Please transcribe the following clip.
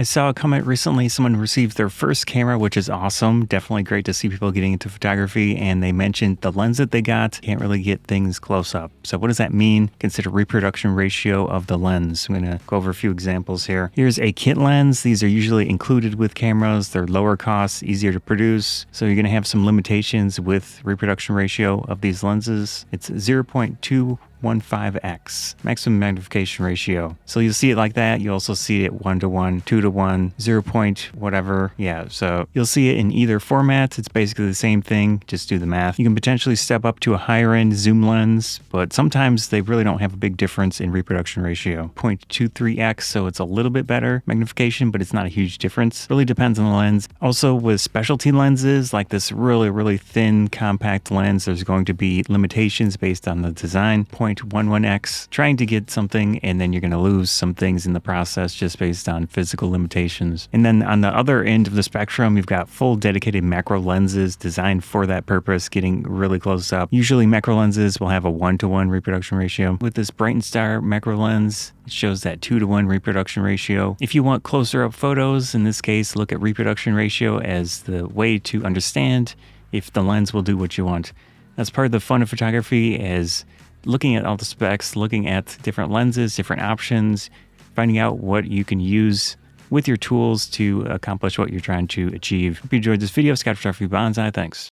I saw a comment recently. Someone received their first camera, which is awesome. Definitely great to see people getting into photography. And they mentioned the lens that they got can't really get things close up. So what does that mean? Consider reproduction ratio of the lens. I'm going to go over a few examples here. Here's a kit lens. These are usually included with cameras. They're lower cost, easier to produce. So you're going to have some limitations with reproduction ratio of these lenses. It's 0.215x, maximum magnification ratio. So you'll see it like that. You also see it 1:1, 2:1, 0. Whatever. Yeah, so you'll see it in either format. It's basically the same thing. Just do the math. You can potentially step up to a higher end zoom lens, but sometimes they really don't have a big difference in reproduction ratio. 0.23x, so it's a little bit better magnification, but it's not a huge difference. Really depends on the lens. Also with specialty lenses, like this really thin compact lens, there's going to be limitations based on the design. 0.11x, trying to get something and then you're going to lose some things in the process just based on physical limitations. And then on the other end of the spectrum, you've got full dedicated macro lenses designed for that purpose, getting really close up. Usually macro lenses will have a 1:1 reproduction ratio. With this Bright & Star macro lens, it shows that 2:1 reproduction ratio. If you want closer up photos, in this case, look at reproduction ratio as the way to understand if the lens will do what you want. That's part of the fun of photography, is looking at all the specs, looking at different lenses, different options, finding out what you can use with your tools to accomplish what you're trying to achieve. Hope you enjoyed this video. Scott Photography Bonsai. Thanks.